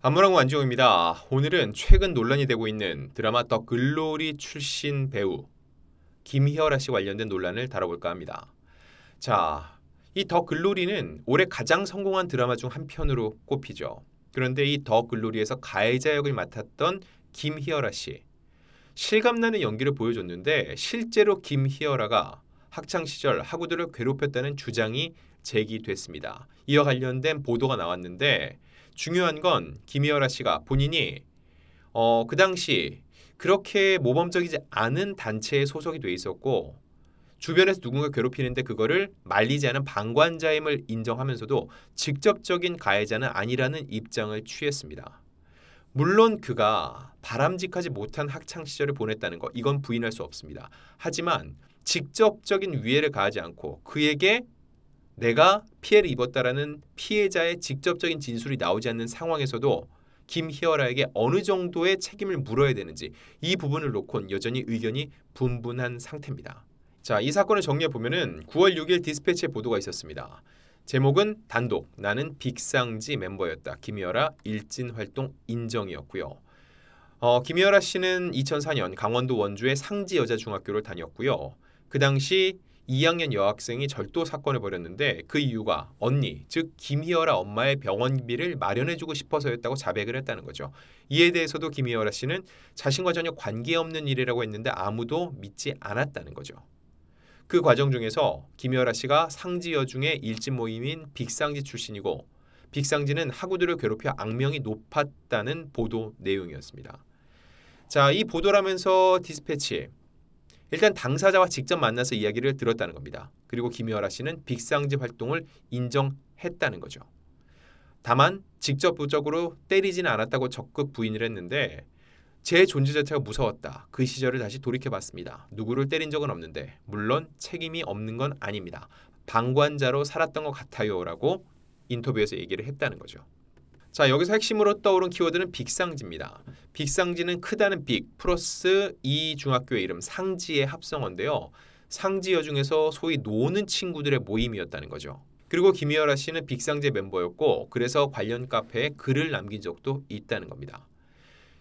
안무랑구 안지용입니다. 오늘은 최근 논란이 되고 있는 드라마 더 글로리 출신 배우 김희열아 씨 관련된 논란을 다뤄볼까 합니다. 자, 이 더 글로리는 올해 가장 성공한 드라마 중 한 편으로 꼽히죠. 그런데 이 더 글로리에서 가해자 역을 맡았던 김희열아 씨, 실감나는 연기를 보여줬는데 실제로 김희열아가 학창 시절 학우들을 괴롭혔다는 주장이 제기됐습니다. 이와 관련된 보도가 나왔는데 중요한 건 김희열아 씨가 본인이 그 당시 그렇게 모범적이지 않은 단체에 소속이 돼 있었고 주변에서 누군가 괴롭히는데 그거를 말리지 않은 방관자임을 인정하면서도 직접적인 가해자는 아니라는 입장을 취했습니다. 물론 그가 바람직하지 못한 학창 시절을 보냈다는 거 이건 부인할 수 없습니다. 하지만 직접적인 위해를 가하지 않고 그에게 내가 피해를 입었다라는 피해자의 직접적인 진술이 나오지 않는 상황에서도 김희열아에게 어느 정도의 책임을 물어야 되는지 이 부분을 놓고는 여전히 의견이 분분한 상태입니다. 자, 이 사건을 정리해 보면은 9월 6일 디스패치에 보도가 있었습니다. 제목은 단독 나는 빅상지 멤버였다. 김희열아 일진 활동 인정이었고요. 김희열아 씨는 2004년 강원도 원주의 상지여자중학교를 다녔고요. 그 당시 2학년 여학생이 절도 사건을 벌였는데 그 이유가 언니, 즉 김희열아 엄마의 병원비를 마련해주고 싶어서였다고 자백을 했다는 거죠. 이에 대해서도 김희열아 씨는 자신과 전혀 관계없는 일이라고 했는데 아무도 믿지 않았다는 거죠. 그 과정 중에서 김희열아 씨가 상지여중의 일진 모임인 빅상지 출신이고 빅상지는 학우들을 괴롭혀 악명이 높았다는 보도 내용이었습니다. 자, 이 보도라면서 디스패치 일단 당사자와 직접 만나서 이야기를 들었다는 겁니다. 그리고 김희열아 씨는 빅상지 활동을 인정했다는 거죠. 다만 직접적으로 때리지는 않았다고 적극 부인을 했는데 제 존재 자체가 무서웠다. 그 시절을 다시 돌이켜봤습니다. 누구를 때린 적은 없는데 물론 책임이 없는 건 아닙니다. 방관자로 살았던 것 같아요 라고 인터뷰에서 얘기를 했다는 거죠. 자, 여기서 핵심으로 떠오른 키워드는 빅상지입니다. 빅상지는 크다는 빅 플러스 이 중학교의 이름 상지의 합성어인데요. 상지여 중에서 소위 노는 친구들의 모임이었다는 거죠. 그리고 김희열아 씨는 빅상지 멤버였고 그래서 관련 카페에 글을 남긴 적도 있다는 겁니다.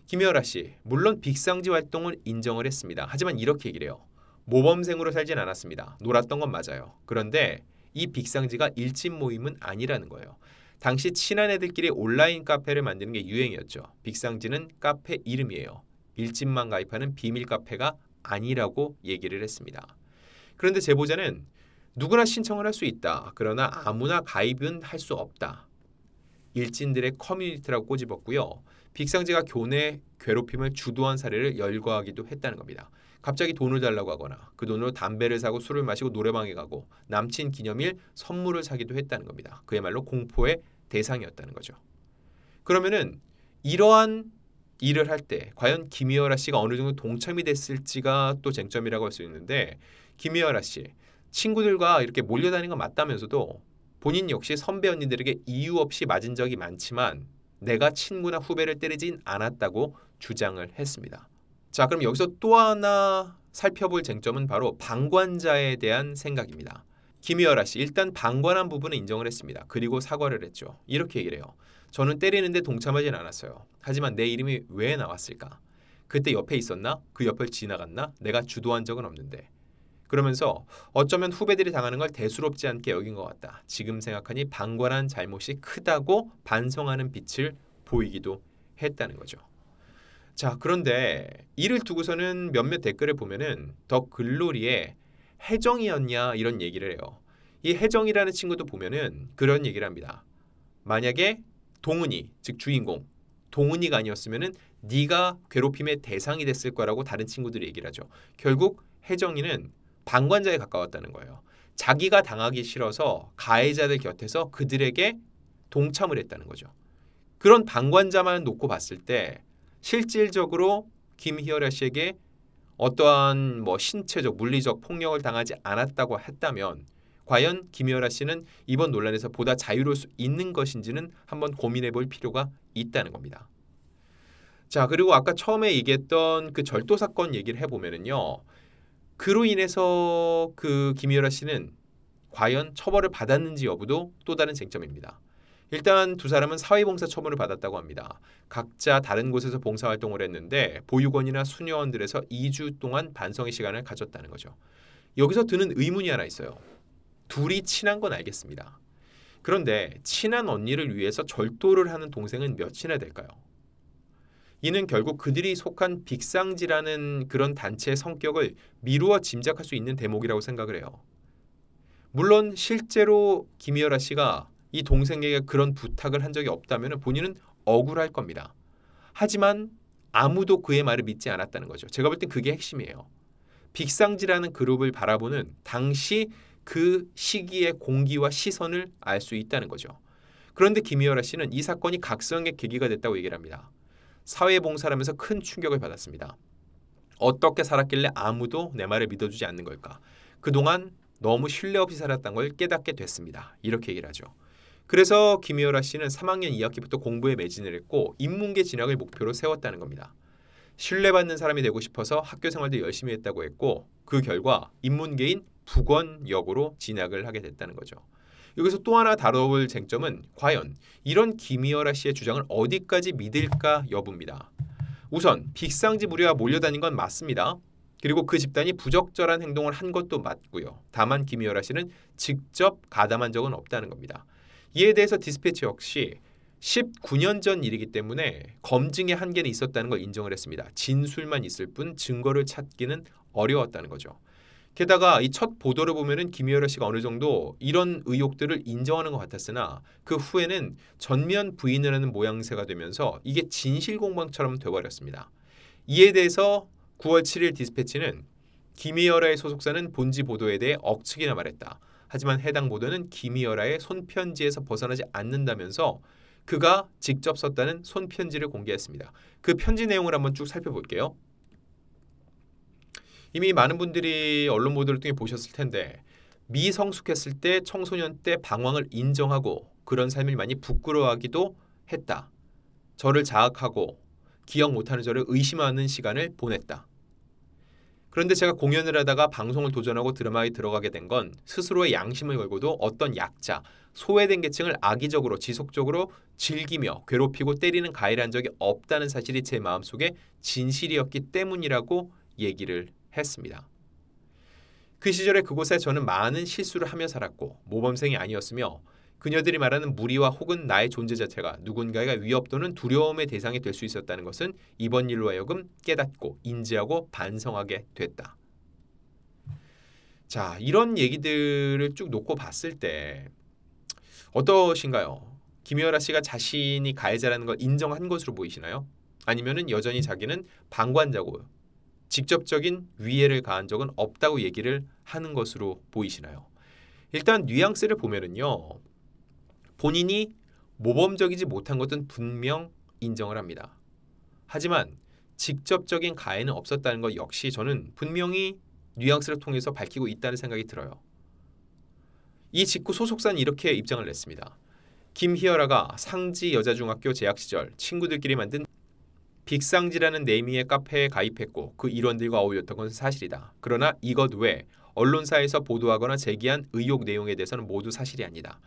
김희열아 씨, 물론 빅상지 활동을 인정을 했습니다. 하지만 이렇게 얘기를 해요. 모범생으로 살진 않았습니다. 놀았던 건 맞아요. 그런데 이 빅상지가 일진 모임은 아니라는 거예요. 당시 친한 애들끼리 온라인 카페를 만드는 게 유행이었죠. 빅상지는 카페 이름이에요. 일진만 가입하는 비밀 카페가 아니라고 얘기를 했습니다. 그런데 제보자는 누구나 신청을 할 수 있다. 그러나 아무나 가입은 할 수 없다. 일진들의 커뮤니티라고 꼬집었고요. 빅상지가 교내 괴롭힘을 주도한 사례를 열거하기도 했다는 겁니다. 갑자기 돈을 달라고 하거나 그 돈으로 담배를 사고 술을 마시고 노래방에 가고 남친 기념일 선물을 사기도 했다는 겁니다. 그야말로 공포의 대상이었다는 거죠. 그러면은 이러한 일을 할 때 과연 김희열아 씨가 어느 정도 동참이 됐을지가 또 쟁점이라고 할 수 있는데 김희열아 씨 친구들과 이렇게 몰려다니는 건 맞다면서도 본인 역시 선배 언니들에게 이유 없이 맞은 적이 많지만 내가 친구나 후배를 때리진 않았다고 주장을 했습니다. 자, 그럼 여기서 또 하나 살펴볼 쟁점은 바로 방관자에 대한 생각입니다. 김희열아 씨 일단 방관한 부분은 인정을 했습니다. 그리고 사과를 했죠. 이렇게 얘기를 해요. 저는 때리는데 동참하진 않았어요. 하지만 내 이름이 왜 나왔을까? 그때 옆에 있었나? 그 옆을 지나갔나? 내가 주도한 적은 없는데. 그러면서 어쩌면 후배들이 당하는 걸 대수롭지 않게 여긴 것 같다. 지금 생각하니 방관한 잘못이 크다고 반성하는 빛을 보이기도 했다는 거죠. 자, 그런데 이를 두고서는 몇몇 댓글을 보면은 더 글로리의 혜정이었냐 이런 얘기를 해요. 이 혜정이라는 친구도 보면은 그런 얘기를 합니다. 만약에 동은이, 즉 주인공 동은이가 아니었으면은 네가 괴롭힘의 대상이 됐을 거라고 다른 친구들이 얘기를 하죠. 결국 혜정이는 방관자에 가까웠다는 거예요. 자기가 당하기 싫어서 가해자들 곁에서 그들에게 동참을 했다는 거죠. 그런 방관자만 놓고 봤을 때 실질적으로 김희열아 씨에게 어떠한 신체적, 물리적 폭력을 당하지 않았다고 했다면 과연 김희열아 씨는 이번 논란에서 보다 자유로울 수 있는 것인지는 한번 고민해 볼 필요가 있다는 겁니다. 자, 그리고 아까 처음에 얘기했던 그 절도 사건 얘기를 해보면은요. 그로 인해서 그 김희열아 씨는 과연 처벌을 받았는지 여부도 또 다른 쟁점입니다. 일단 두 사람은 사회봉사 처분을 받았다고 합니다. 각자 다른 곳에서 봉사활동을 했는데 보육원이나 수녀원들에서 2주 동안 반성의 시간을 가졌다는 거죠. 여기서 드는 의문이 하나 있어요. 둘이 친한 건 알겠습니다. 그런데 친한 언니를 위해서 절도를 하는 동생은 몇이나 될까요? 이는 결국 그들이 속한 빅상지라는 그런 단체의 성격을 미루어 짐작할 수 있는 대목이라고 생각을 해요. 물론 실제로 김희열아 씨가 이 동생에게 그런 부탁을 한 적이 없다면 본인은 억울할 겁니다. 하지만 아무도 그의 말을 믿지 않았다는 거죠. 제가 볼 땐 그게 핵심이에요. 빅상지라는 그룹을 바라보는 당시 그 시기의 공기와 시선을 알 수 있다는 거죠. 그런데 김희열아 씨는 이 사건이 각성의 계기가 됐다고 얘기를 합니다. 사회봉사를 하면서 큰 충격을 받았습니다. 어떻게 살았길래 아무도 내 말을 믿어주지 않는 걸까? 그동안 너무 신뢰 없이 살았던 걸 깨닫게 됐습니다. 이렇게 얘기를 하죠. 그래서 김희열아 씨는 3학년 2학기부터 공부에 매진을 했고 인문계 진학을 목표로 세웠다는 겁니다. 신뢰받는 사람이 되고 싶어서 학교 생활도 열심히 했다고 했고 그 결과 인문계인 북원역으로 진학을 하게 됐다는 거죠. 여기서 또 하나 다뤄볼 쟁점은 과연 이런 김희열아 씨의 주장을 어디까지 믿을까 여부입니다. 우선 빅상지 무리와 몰려다닌 건 맞습니다. 그리고 그 집단이 부적절한 행동을 한 것도 맞고요. 다만 김희열아 씨는 직접 가담한 적은 없다는 겁니다. 이에 대해서 디스패치 역시 19년 전 일이기 때문에 검증의 한계는 있었다는 걸 인정을 했습니다. 진술만 있을 뿐 증거를 찾기는 어려웠다는 거죠. 게다가 이 첫 보도를 보면은 김희열아 씨가 어느 정도 이런 의혹들을 인정하는 것 같았으나 그 후에는 전면 부인을 하는 모양새가 되면서 이게 진실 공방처럼 돼버렸습니다. 이에 대해서 9월 7일 디스패치는 김희열아의 소속사는 본지 보도에 대해 억측이나 말했다. 하지만 해당 보도는 김희열아의 손편지에서 벗어나지 않는다면서 그가 직접 썼다는 손편지를 공개했습니다. 그 편지 내용을 한번 쭉 살펴볼게요. 이미 많은 분들이 언론 보도를 통해 보셨을 텐데 미성숙했을 때 청소년 때 방황을 인정하고 그런 삶을 많이 부끄러워하기도 했다. 저를 자학하고 기억 못하는 저를 의심하는 시간을 보냈다. 그런데 제가 공연을 하다가 방송을 도전하고 드라마에 들어가게 된 건 스스로의 양심을 걸고도 어떤 약자, 소외된 계층을 악의적으로 지속적으로 즐기며 괴롭히고 때리는 가해를 한 적이 없다는 사실이 제 마음속에 진실이었기 때문이라고 얘기를 했습니다. 그 시절에 그곳에 저는 많은 실수를 하며 살았고 모범생이 아니었으며 그녀들이 말하는 무리와 혹은 나의 존재 자체가 누군가의 위협 또는 두려움의 대상이 될 수 있었다는 것은 이번 일로 하여금 깨닫고 인지하고 반성하게 됐다. 자, 이런 얘기들을 쭉 놓고 봤을 때 어떠신가요? 김희열아 씨가 자신이 가해자라는 걸 인정한 것으로 보이시나요? 아니면은 여전히 자기는 방관자고 직접적인 위해를 가한 적은 없다고 얘기를 하는 것으로 보이시나요? 일단 뉘앙스를 보면은요. 본인이 모범적이지 못한 것은 분명 인정을 합니다. 하지만 직접적인 가해는 없었다는 것 역시 저는 분명히 뉘앙스를 통해서 밝히고 있다는 생각이 들어요. 이 직후 소속사는 이렇게 입장을 냈습니다. 김희열아가 상지 여자중학교 재학 시절 친구들끼리 만든 빅상지라는 네이밍의 카페에 가입했고 그 일원들과 어울렸던 것은 사실이다. 그러나 이것 외에 언론사에서 보도하거나 제기한 의혹 내용에 대해서는 모두 사실이 아니다.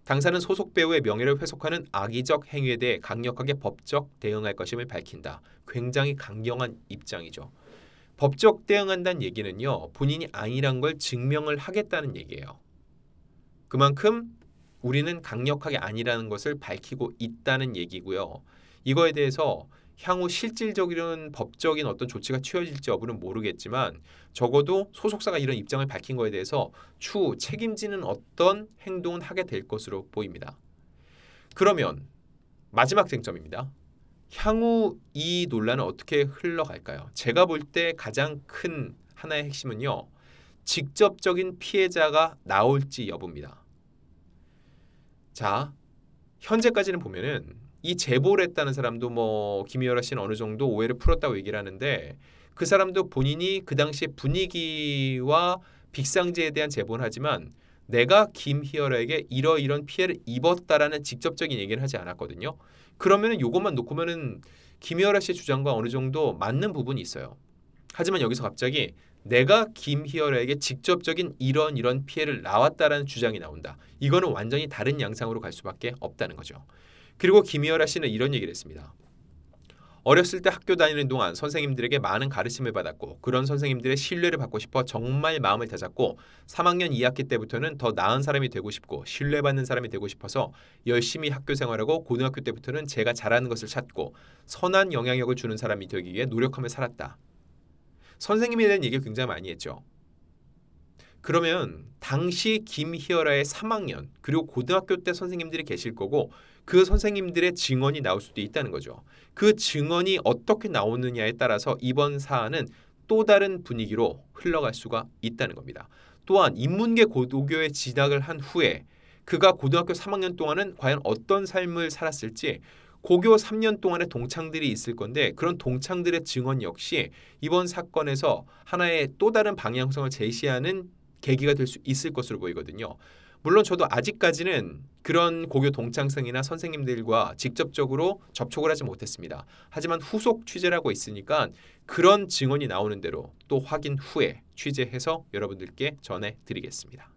당사는 소속 배우의 명예를 훼손하는 악의적 행위에 대해 강력하게 법적 대응할 것임을 밝힌다. 굉장히 강경한 입장이죠. 법적 대응한다는 얘기는요. 본인이 아니란 걸 증명을 하겠다는 얘기예요. 그만큼 우리는 강력하게 아니라는 것을 밝히고 있다는 얘기고요. 이거에 대해서 향후 실질적인 법적인 어떤 조치가 취해질지 여부는 모르겠지만 적어도 소속사가 이런 입장을 밝힌 거에 대해서 추후 책임지는 어떤 행동은 하게 될 것으로 보입니다. 그러면 마지막 쟁점입니다. 향후 이 논란은 어떻게 흘러갈까요? 제가 볼 때 가장 큰 하나의 핵심은요. 직접적인 피해자가 나올지 여부입니다. 자, 현재까지는 보면은 이 제보를 했다는 사람도 김희열아 씨는 어느 정도 오해를 풀었다고 얘기를 하는데 그 사람도 본인이 그 당시의 분위기와 빅상지에 대한 제보는 하지만 내가 김희열아에게 이러이런 피해를 입었다라는 직접적인 얘기를 하지 않았거든요. 그러면은 이것만 놓고면은 김희열아 씨의 주장과 어느 정도 맞는 부분이 있어요. 하지만 여기서 갑자기 내가 김희열에게 직접적인 이런 피해를 나왔다라는 주장이 나온다. 이거는 완전히 다른 양상으로 갈 수밖에 없다는 거죠. 그리고 김희열아 씨는 이런 얘기를 했습니다. 어렸을 때 학교 다니는 동안 선생님들에게 많은 가르침을 받았고 그런 선생님들의 신뢰를 받고 싶어 정말 마음을 다잡고 3학년 2학기 때부터는 더 나은 사람이 되고 싶고 신뢰받는 사람이 되고 싶어서 열심히 학교 생활하고 고등학교 때부터는 제가 잘하는 것을 찾고 선한 영향력을 주는 사람이 되기 위해 노력하며 살았다. 선생님에 대한 얘기를 굉장히 많이 했죠. 그러면 당시 김희열아의 3학년 그리고 고등학교 때 선생님들이 계실 거고 그 선생님들의 증언이 나올 수도 있다는 거죠. 그 증언이 어떻게 나오느냐에 따라서 이번 사안은 또 다른 분위기로 흘러갈 수가 있다는 겁니다. 또한 인문계 고도교에 진학을 한 후에 그가 고등학교 3학년 동안은 과연 어떤 삶을 살았을지 고교 3년 동안의 동창들이 있을 건데 그런 동창들의 증언 역시 이번 사건에서 하나의 또 다른 방향성을 제시하는 계기가 될 수 있을 것으로 보이거든요. 물론 저도 아직까지는 그런 고교 동창생이나 선생님들과 직접적으로 접촉을 하지 못했습니다. 하지만 후속 취재를 하고 있으니까 그런 증언이 나오는 대로 또 확인 후에 취재해서 여러분들께 전해드리겠습니다.